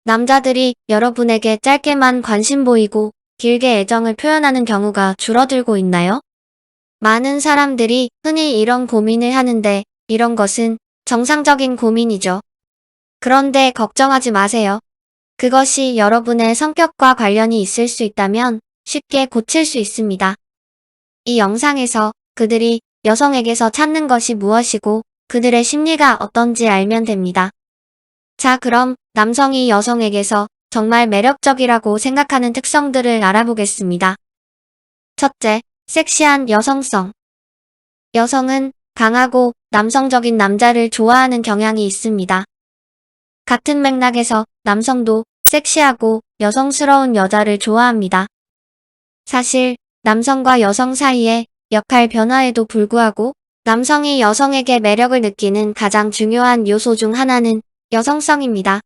남자들이 여러분에게 짧게만 관심 보이고 길게 애정을 표현하는 경우가 줄어들고 있나요? 많은 사람들이 흔히 이런 고민을 하는데 이런 것은 정상적인 고민이죠. 그런데 걱정하지 마세요. 그것이 여러분의 성격과 관련이 있을 수 있다면 쉽게 고칠 수 있습니다. 이 영상에서 그들이 여성에게서 찾는 것이 무엇이고 그들의 심리가 어떤지 알면 됩니다. 자, 그럼 남성이 여성에게서 정말 매력적이라고 생각하는 특성들을 알아보겠습니다. 첫째, 섹시한 여성성. 여성은 강하고 남성적인 남자를 좋아하는 경향이 있습니다. 같은 맥락에서 남성도 섹시하고 여성스러운 여자를 좋아합니다. 사실 남성과 여성 사이의 역할 변화에도 불구하고 남성이 여성에게 매력을 느끼는 가장 중요한 요소 중 하나는 여성성입니다.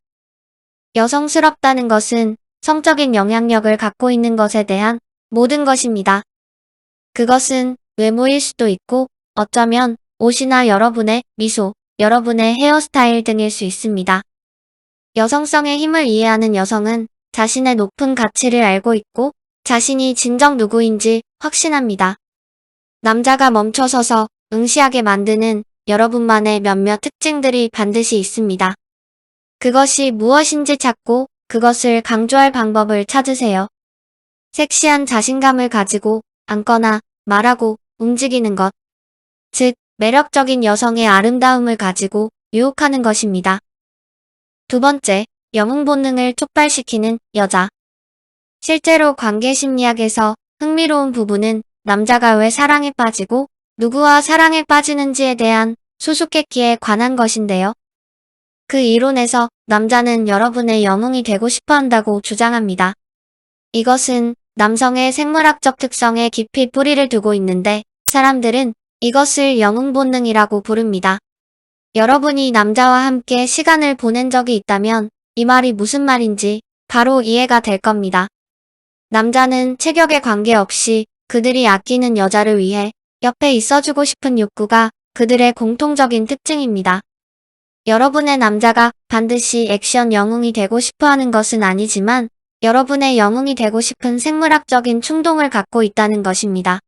여성스럽다는 것은 성적인 영향력을 갖고 있는 것에 대한 모든 것입니다. 그것은 외모일 수도 있고 어쩌면 옷이나 여러분의 미소, 여러분의 헤어스타일 등일 수 있습니다. 여성성의 힘을 이해하는 여성은 자신의 높은 가치를 알고 있고 자신이 진정 누구인지 확신합니다. 남자가 멈춰서서 응시하게 만드는 여러분만의 몇몇 특징들이 반드시 있습니다. 그것이 무엇인지 찾고 그것을 강조할 방법을 찾으세요. 섹시한 자신감을 가지고 앉거나 말하고 움직이는 것. 즉, 매력적인 여성의 아름다움을 가지고 유혹하는 것입니다. 두 번째, 영웅 본능을 촉발시키는 여자. 실제로 관계 심리학에서 흥미로운 부분은 남자가 왜 사랑에 빠지고 누구와 사랑에 빠지는지에 대한 수수께끼에 관한 것인데요. 그 이론에서 남자는 여러분의 영웅이 되고 싶어 한다고 주장합니다. 이것은 남성의 생물학적 특성에 깊이 뿌리를 두고 있는데 사람들은 이것을 영웅 본능이라고 부릅니다. 여러분이 남자와 함께 시간을 보낸 적이 있다면 이 말이 무슨 말인지 바로 이해가 될 겁니다. 남자는 체격에 관계없이 그들이 아끼는 여자를 위해 옆에 있어주고 싶은 욕구가 그들의 공통적인 특징입니다. 여러분의 남자가 반드시 액션 영웅이 되고 싶어 하는 것은 아니지만 여러분의 영웅이 되고 싶은 생물학적인 충동을 갖고 있다는 것입니다.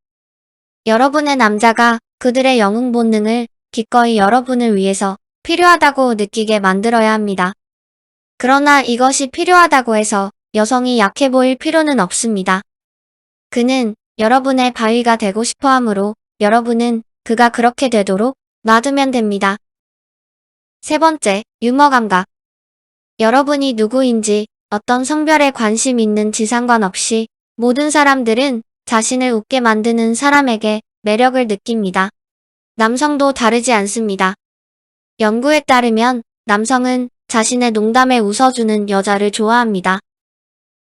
여러분의 남자가 그들의 영웅 본능을 기꺼이 여러분을 위해서 필요하다고 느끼게 만들어야 합니다. 그러나 이것이 필요하다고 해서 여성이 약해 보일 필요는 없습니다. 그는 여러분의 바위가 되고 싶어 하므로 여러분은 그가 그렇게 되도록 놔두면 됩니다. 세 번째, 유머 감각. 여러분이 누구인지 어떤 성별에 관심 있는지 상관없이 모든 사람들은 자신을 웃게 만드는 사람에게 매력을 느낍니다. 남성도 다르지 않습니다. 연구에 따르면 남성은 자신의 농담에 웃어주는 여자를 좋아합니다.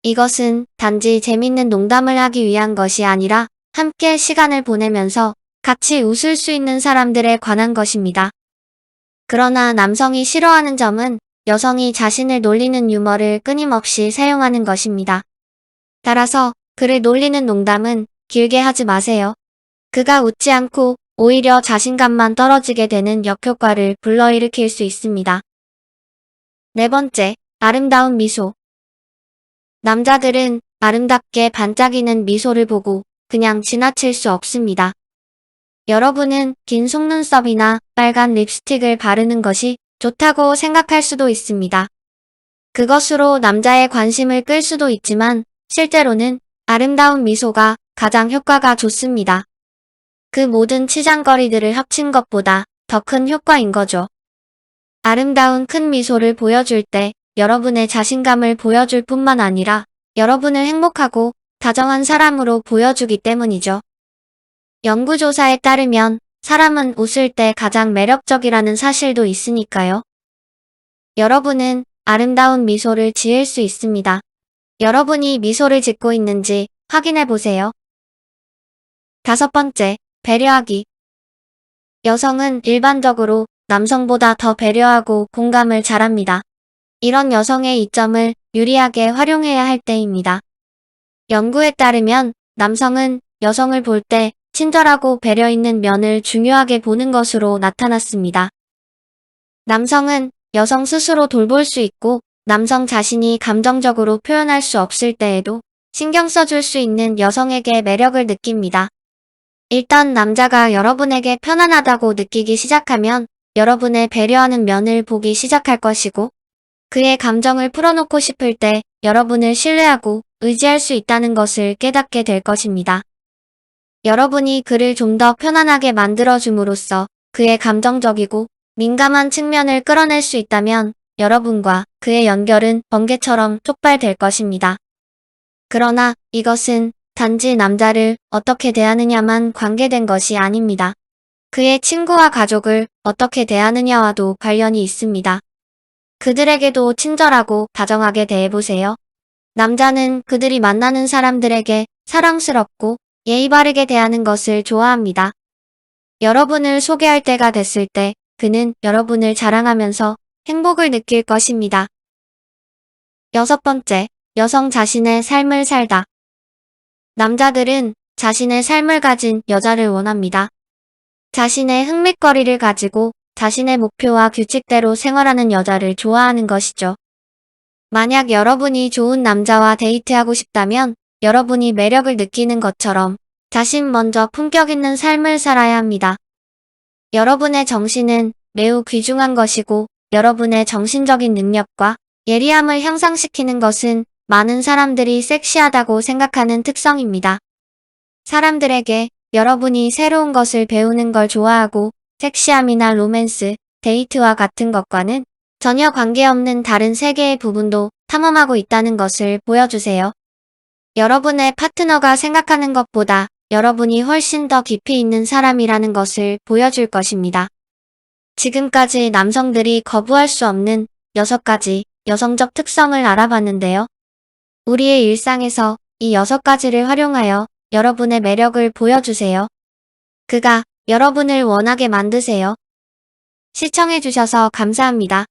이것은 단지 재밌는 농담을 하기 위한 것이 아니라 함께 시간을 보내면서 같이 웃을 수 있는 사람들에 관한 것입니다. 그러나 남성이 싫어하는 점은 여성이 자신을 놀리는 유머를 끊임없이 사용하는 것입니다. 따라서 그를 놀리는 농담은 길게 하지 마세요. 그가 웃지 않고 오히려 자신감만 떨어지게 되는 역효과를 불러일으킬 수 있습니다. 네 번째, 아름다운 미소. 남자들은 아름답게 반짝이는 미소를 보고 그냥 지나칠 수 없습니다. 여러분은 긴 속눈썹이나 빨간 립스틱을 바르는 것이 좋다고 생각할 수도 있습니다. 그것으로 남자의 관심을 끌 수도 있지만 실제로는 아름다운 미소가 가장 효과가 좋습니다. 그 모든 치장거리들을 합친 것보다 더 큰 효과인 거죠. 아름다운 큰 미소를 보여줄 때 여러분의 자신감을 보여줄 뿐만 아니라 여러분을 행복하고 다정한 사람으로 보여주기 때문이죠. 연구조사에 따르면 사람은 웃을 때 가장 매력적이라는 사실도 있으니까요. 여러분은 아름다운 미소를 지을 수 있습니다. 여러분이 미소를 짓고 있는지 확인해 보세요. 다섯 번째, 배려하기. 여성은 일반적으로 남성보다 더 배려하고 공감을 잘합니다. 이런 여성의 이점을 유리하게 활용해야 할 때입니다. 연구에 따르면 남성은 여성을 볼 때 친절하고 배려 있는 면을 중요하게 보는 것으로 나타났습니다. 남성은 여성 스스로 돌볼 수 있고 남성 자신이 감정적으로 표현할 수 없을 때에도 신경 써줄 수 있는 여성에게 매력을 느낍니다. 일단 남자가 여러분에게 편안하다고 느끼기 시작하면 여러분의 배려하는 면을 보기 시작할 것이고, 그의 감정을 풀어놓고 싶을 때 여러분을 신뢰하고 의지할 수 있다는 것을 깨닫게 될 것입니다. 여러분이 그를 좀 더 편안하게 만들어줌으로써 그의 감정적이고 민감한 측면을 끌어낼 수 있다면 여러분과 그의 연결은 번개처럼 촉발될 것입니다. 그러나 이것은 단지 남자를 어떻게 대하느냐만 관계된 것이 아닙니다. 그의 친구와 가족을 어떻게 대하느냐와도 관련이 있습니다. 그들에게도 친절하고 다정하게 대해보세요. 남자는 그들이 만나는 사람들에게 사랑스럽고 예의 바르게 대하는 것을 좋아합니다. 여러분을 소개할 때가 됐을 때 그는 여러분을 자랑하면서 행복을 느낄 것입니다. 6번째, 여성 자신의 삶을 살다. 남자들은 자신의 삶을 가진 여자를 원합니다. 자신의 흥미거리를 가지고 자신의 목표와 규칙대로 생활하는 여자를 좋아하는 것이죠. 만약 여러분이 좋은 남자와 데이트하고 싶다면 여러분이 매력을 느끼는 것처럼 자신 먼저 품격 있는 삶을 살아야 합니다. 여러분의 정신은 매우 귀중한 것이고 여러분의 정신적인 능력과 예리함을 향상시키는 것은 많은 사람들이 섹시하다고 생각하는 특성입니다. 사람들에게 여러분이 새로운 것을 배우는 걸 좋아하고 섹시함이나 로맨스, 데이트와 같은 것과는 전혀 관계없는 다른 세계의 부분도 탐험하고 있다는 것을 보여주세요. 여러분의 파트너가 생각하는 것보다 여러분이 훨씬 더 깊이 있는 사람이라는 것을 보여줄 것입니다. 지금까지 남성들이 거부할 수 없는 6가지 여성적 특성을 알아봤는데요. 우리의 일상에서 이 6가지를 활용하여 여러분의 매력을 보여주세요. 그가 여러분을 원하게 만드세요. 시청해주셔서 감사합니다.